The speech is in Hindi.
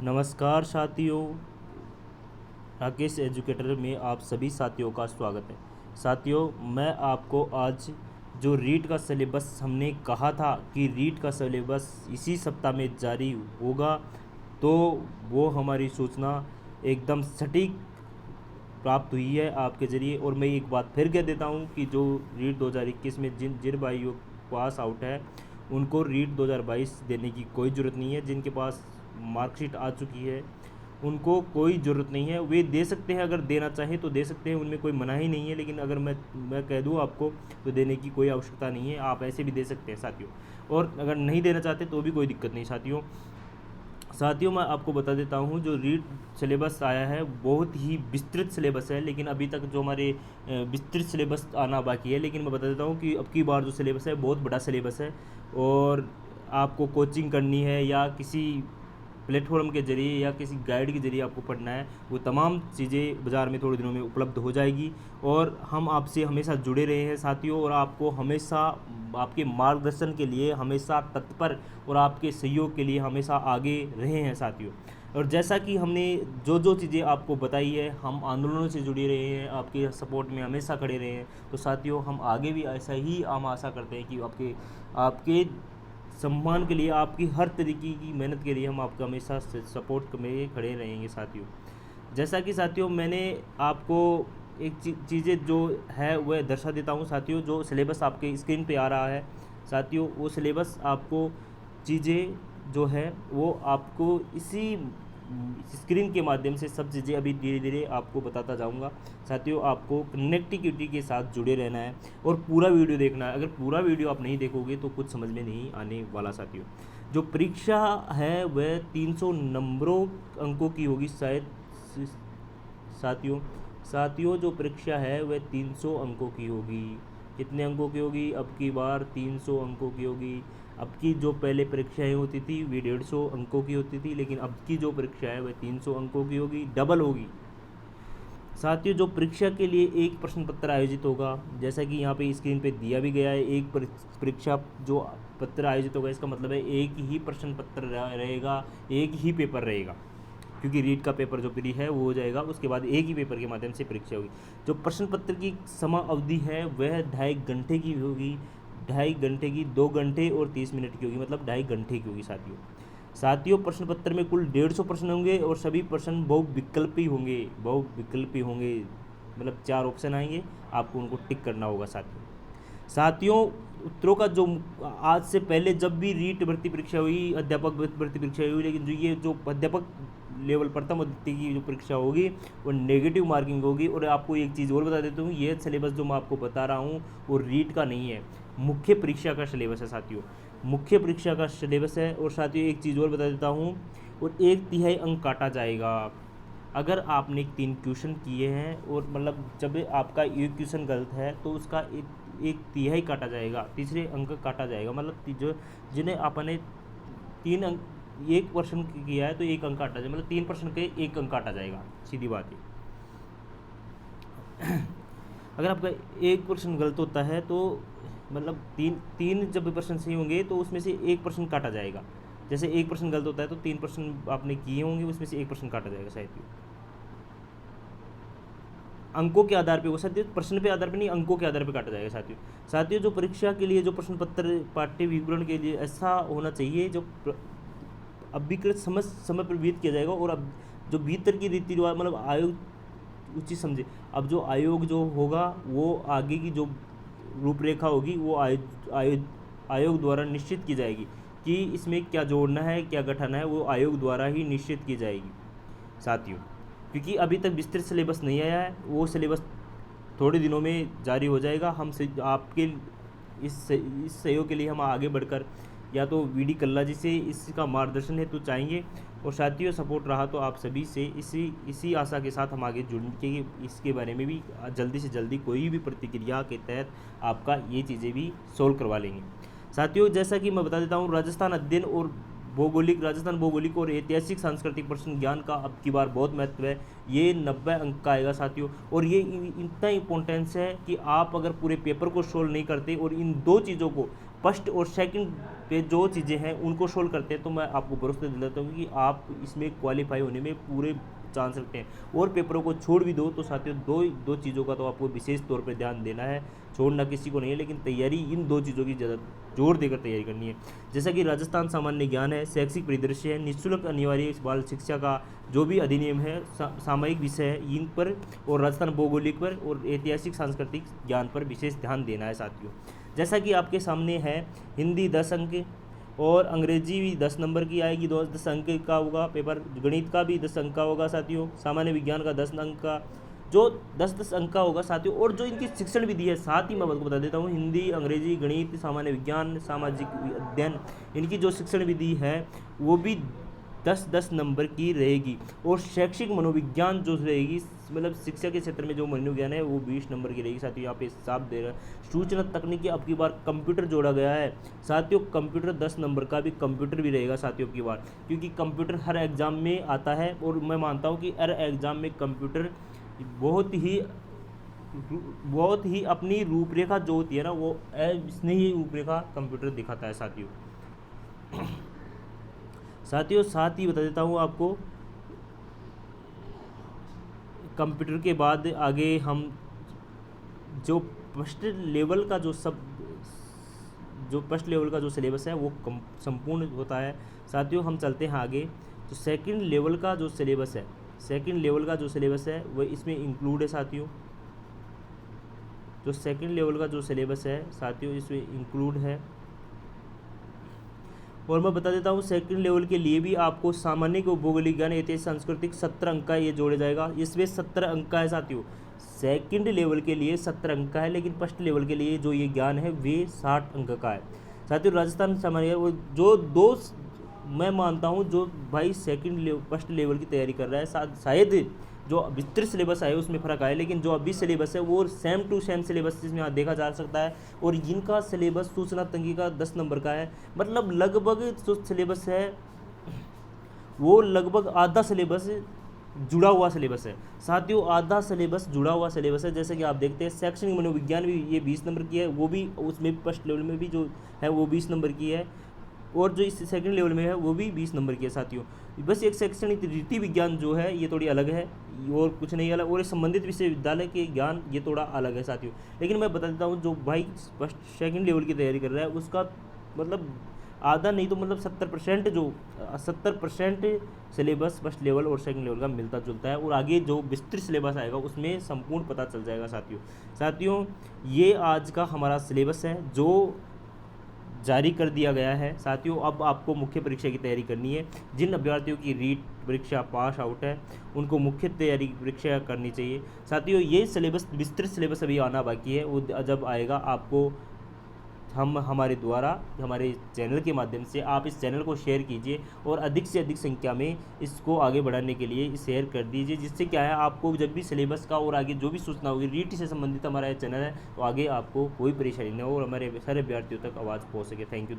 नमस्कार साथियों, राकेश एजुकेटर में आप सभी साथियों का स्वागत है। साथियों, मैं आपको आज जो रीट का सिलेबस हमने कहा था कि रीट का सिलेबस इसी सप्ताह में जारी होगा, तो वो हमारी सूचना एकदम सटीक प्राप्त हुई है आपके ज़रिए। और मैं एक बात फिर कह देता हूँ कि जो रीट 2021 में जिन जिन भाइयों पास आउट है उनको रीट 2022 देने की कोई ज़रूरत नहीं है। जिनके पास मार्कशीट आ चुकी है उनको कोई ज़रूरत नहीं है, वे दे सकते हैं। अगर देना चाहें तो दे सकते हैं, उनमें कोई मनाही नहीं है। लेकिन अगर मैं कह दूं आपको तो देने की कोई आवश्यकता नहीं है, आप ऐसे भी दे सकते हैं साथियों। और अगर नहीं देना चाहते तो भी कोई दिक्कत नहीं साथियों। मैं आपको बता देता हूँ जो रीट सिलेबस आया है बहुत ही विस्तृत सिलेबस है, लेकिन अभी तक जो हमारे विस्तृत सिलेबस आना बाकी है। लेकिन मैं बता देता हूँ कि अब की बार जो सिलेबस है बहुत बड़ा सिलेबस है, और आपको कोचिंग करनी है या किसी प्लेटफॉर्म के जरिए या किसी गाइड के जरिए आपको पढ़ना है, वो तमाम चीज़ें बाज़ार में थोड़े दिनों में उपलब्ध हो जाएगी। और हम आपसे हमेशा जुड़े रहे हैं साथियों, और आपको हमेशा आपके मार्गदर्शन के लिए हमेशा तत्पर और आपके सहयोग के लिए हमेशा आगे रहे हैं साथियों। और जैसा कि हमने जो जो चीज़ें आपको बताई है, हम आंदोलनों से जुड़े रहे हैं, आपके सपोर्ट में हमेशा खड़े रहे हैं। तो साथियों, हम आगे भी ऐसा ही हम आशा करते हैं कि आपके आपके सम्मान के लिए, आपकी हर तरीके की मेहनत के लिए हम आपका हमेशा सपोर्ट में खड़े रहेंगे साथियों। जैसा कि साथियों मैंने आपको एक चीज़ें जो है वह दर्शा देता हूँ साथियों। जो सिलेबस आपके स्क्रीन पे आ रहा है साथियों, वो सिलेबस आपको चीज़ें जो है वो आपको इसी स्क्रीन के माध्यम से सब चीज़ें अभी धीरे धीरे आपको बताता जाऊंगा साथियों। आपको कनेक्टिविटी के साथ जुड़े रहना है और पूरा वीडियो देखना है। अगर पूरा वीडियो आप नहीं देखोगे तो कुछ समझ में नहीं आने वाला साथियों। जो परीक्षा है वह 300 नंबरों अंकों की होगी शायद साथियों। जो परीक्षा है वह 300 अंकों की होगी। कितने अंकों की होगी? अब की बार 300 अंकों की होगी। अब की जो पहले परीक्षाएं होती थी वे 150 अंकों की होती थी, लेकिन अब की जो परीक्षा है वह 300 अंकों की होगी, डबल होगी साथियों। जो परीक्षा के लिए एक प्रश्न पत्र आयोजित होगा, जैसा कि यहाँ पे स्क्रीन पे दिया भी गया है, एक परीक्षा जो पत्र आयोजित होगा, इसका मतलब है एक ही प्रश्न पत्र रहेगा, एक ही पेपर रहेगा, क्योंकि रीट का पेपर जो प्री है वो हो जाएगा, उसके बाद एक ही पेपर के माध्यम से परीक्षा होगी। जो प्रश्न पत्र की समय अवधि है वह 2.5 घंटे की होगी, 2.5 घंटे की, 2 घंटे और 30 मिनट की होगी, मतलब 2.5 घंटे की होगी साथियों। प्रश्न पत्र में कुल 150 प्रश्न होंगे और सभी प्रश्न बहुविकल्पी होंगे, मतलब 4 ऑप्शन आएंगे, आपको उनको टिक करना होगा साथियों। उत्तरों का जो आज से पहले जब भी रीट भर्ती परीक्षा हुई, अध्यापक भर्ती परीक्षा हुई, लेकिन जो अध्यापक लेवल प्रथम और द्वितीय की जो परीक्षा होगी वो नेगेटिव मार्किंग होगी। और आपको एक चीज़ और बता देता हूँ, ये सिलेबस जो मैं आपको बता रहा हूँ वो रीट का नहीं है, मुख्य परीक्षा का सिलेबस है साथियों, मुख्य परीक्षा का सिलेबस है। और साथियों एक चीज़ और बता देता हूँ, और 1/3 अंक काटा जाएगा अगर आपने 3 क्वेश्चन किए हैं, और मतलब जब आपका एक क्वेश्चन गलत है तो उसका एक तिहाई काटा जाएगा, तीसरे अंक काटा जाएगा, मतलब जो जिन्हें आपने 3 अंक एक प्रश्न किया है तो 1 अंक काटा जाएगा, मतलब 3 प्रश्न के 1 अंक काटा जाएगा, सीधी बात है। अगर आपका एक प्रश्न गलत होता है तो मतलब तीन जब प्रश्न सही होंगे तो उसमें से 1 प्रश्न काटा जाएगा। जैसे एक प्रश्न गलत होता है तो 3 प्रश्न आपने किए होंगे, उसमें से 1 प्रश्न काटा जाएगा साथियों, अंकों के आधार पे। वो साथियों प्रश्न पे आधार पे नहीं, अंकों के आधार पे काटा जाएगा साथियों। जो परीक्षा के लिए जो प्रश्न पत्र पाठ्य विवरण के लिए ऐसा होना चाहिए जो अभिकृत समय पर व्यतीत किया जाएगा, और अब जो भीतर की रीति रिवाज, मतलब आयोग उचित समझे। अब जो आयोग जो होगा वो आगे की जो रूपरेखा होगी वो आयोग द्वारा निश्चित की जाएगी कि इसमें क्या जोड़ना है क्या घटाना है, वो आयोग द्वारा ही निश्चित की जाएगी साथियों। क्योंकि अभी तक विस्तृत सिलेबस नहीं आया है, वो सिलेबस थोड़े दिनों में जारी हो जाएगा। हम आपके इस सहयोग के लिए हम आगे बढ़कर या तो वीडी कल्ला जी से इसका मार्गदर्शन हेतु चाहेंगे, और साथियों सपोर्ट रहा तो आप सभी से इसी आशा के साथ हम आगे जुड़ने के इसके बारे में भी जल्दी से जल्दी कोई भी प्रतिक्रिया के तहत आपका ये चीज़ें भी सोल्व करवा लेंगे साथियों। जैसा कि मैं बता देता हूँ, राजस्थान अध्ययन और राजस्थान भौगोलिक और ऐतिहासिक सांस्कृतिक प्रश्न ज्ञान का अब की बार बहुत महत्व है। ये 90 अंक का आएगा साथियों, और ये इतना इंपॉर्टेंस है कि आप अगर पूरे पेपर को सोल्व नहीं करते और इन 2 चीज़ों को फर्स्ट और सेकंड पे जो चीज़ें हैं उनको सोल्व करते हैं तो मैं आपको भरोसा दिलाता हूँ कि आप इसमें क्वालिफाई होने में पूरे चांस रखते हैं। और पेपरों को छोड़ भी दो तो साथियों दो चीज़ों का तो आपको विशेष तौर पर ध्यान देना है, छोड़ना किसी को नहीं है, लेकिन तैयारी इन 2 चीज़ों की ज़्यादा जोर देकर तैयारी करनी है। जैसा कि राजस्थान सामान्य ज्ञान है, शैक्षिक परिदृश्य है, निःशुल्क अनिवार्य बाल शिक्षा का जो भी अधिनियम है, सामयिक विषय है इन पर, और राजस्थान भौगोलिक पर और ऐतिहासिक सांस्कृतिक ज्ञान पर विशेष ध्यान देना है साथियों। जैसा कि आपके सामने है, हिंदी 10 अंक और अंग्रेजी भी 10 नंबर की आएगी, 10 अंक का होगा पेपर। गणित का भी 10 अंक का होगा साथियों। सामान्य विज्ञान का 10 अंक का, जो 10 अंक का होगा साथियों। और जो इनकी शिक्षण विधि है, साथ ही मैं आपको बता देता हूँ, हिंदी, अंग्रेजी, गणित, सामान्य विज्ञान, सामाजिक अध्ययन, इनकी जो शिक्षण विधि है वो भी 10-10 नंबर की रहेगी। और शैक्षिक मनोविज्ञान जो रहेगी, मतलब शिक्षा के क्षेत्र में जो मनोविज्ञान है वो 20 नंबर की रहेगी साथियों। यहाँ पे साफ दे रहा है। सूचना तकनीकी अब की बार कंप्यूटर जोड़ा गया है साथियों। कंप्यूटर 10 नंबर का भी कंप्यूटर भी रहेगा साथियों अब की बार, क्योंकि कंप्यूटर हर एग्ज़ाम में आता है। और मैं मानता हूँ कि हर एग्ज़ाम में कंप्यूटर बहुत ही अपनी रूपरेखा जो होती है ना, वो इसने ही रूपरेखा कंप्यूटर दिखाता है साथियों। साथ ही बता देता हूँ आपको, कंप्यूटर के बाद आगे हम जो फर्स्ट लेवल का जो फर्स्ट लेवल का जो सिलेबस है वो संपूर्ण होता है साथियों। हम चलते हैं आगे। तो सेकंड लेवल का जो सिलेबस है वो इसमें इंक्लूड है साथियों। जो सेकंड लेवल का जो सिलेबस है साथियों इसमें इंक्लूड है। और मैं बता देता हूँ, सेकंड लेवल के लिए भी आपको सामान्य को भौगोलिक ज्ञान, ऐतिहासिक, सांस्कृतिक 17 अंक का ये जोड़े जाएगा। इसमें 17 अंक का है साथियों। सेकंड लेवल के लिए 17 अंक का है, लेकिन फर्स्ट लेवल के लिए जो ये ज्ञान है वे 60 अंक का है साथियों। राजस्थान सामान्य वो जो मैं मानता हूँ जो भाई फर्स्ट लेवल की तैयारी कर रहा है, शायद जो विस्तृत सिलेबस है उसमें फ़र्क आए, लेकिन जो अभी सिलेबस है वो सेम टू सेम सिलेबस जिसमें यहाँ देखा जा सकता है। और इनका सिलेबस सूचना तकनीकी का 10 नंबर का है, मतलब लगभग जो सिलेबस है वो लगभग आधा सिलेबस जुड़ा हुआ सिलेबस है साथियों। आधा सिलेबस जुड़ा हुआ सिलेबस है। जैसे कि आप देखते हैं, शैक्षणिक मनोविज्ञान भी ये 20 नंबर की है, वो भी उसमें फर्स्ट लेवल में भी जो है वो 20 नंबर की है, और जो इस सेकंड लेवल में है वो भी 20 नंबर की है साथियों। बस एक शैक्षणिक रीति विज्ञान जो है ये थोड़ी अलग है, और कुछ नहीं अलग, और संबंधित विश्वविद्यालय के ज्ञान ये थोड़ा अलग है साथियों। लेकिन मैं बता देता हूँ, जो भाई फर्स्ट सेकंड लेवल की तैयारी कर रहा है उसका मतलब आधा नहीं तो मतलब 70% सिलेबस फर्स्ट लेवल और सेकंड लेवल का मिलता जुलता है। और आगे जो विस्तृत सिलेबस आएगा उसमें संपूर्ण पता चल जाएगा साथियों। ये आज का हमारा सिलेबस है जो जारी कर दिया गया है साथियों। अब आपको मुख्य परीक्षा की तैयारी करनी है। जिन अभ्यर्थियों की रीट परीक्षा पास आउट है उनको मुख्य तैयारी परीक्षा करनी चाहिए साथियों। ये सिलेबस विस्तृत सिलेबस अभी आना बाकी है, वो जब आएगा आपको हम हमारे चैनल के माध्यम से आप इस चैनल को शेयर कीजिए और अधिक से अधिक संख्या में इसको आगे बढ़ाने के लिए शेयर कर दीजिए, जिससे क्या है आपको जब भी सिलेबस का और आगे जो भी सूचना होगी रीट से संबंधित हमारा चैनल है, तो आगे आपको कोई परेशानी न हो और हमारे सारे अभ्यर्थियों तक आवाज़ पहुँच सके। Thank you.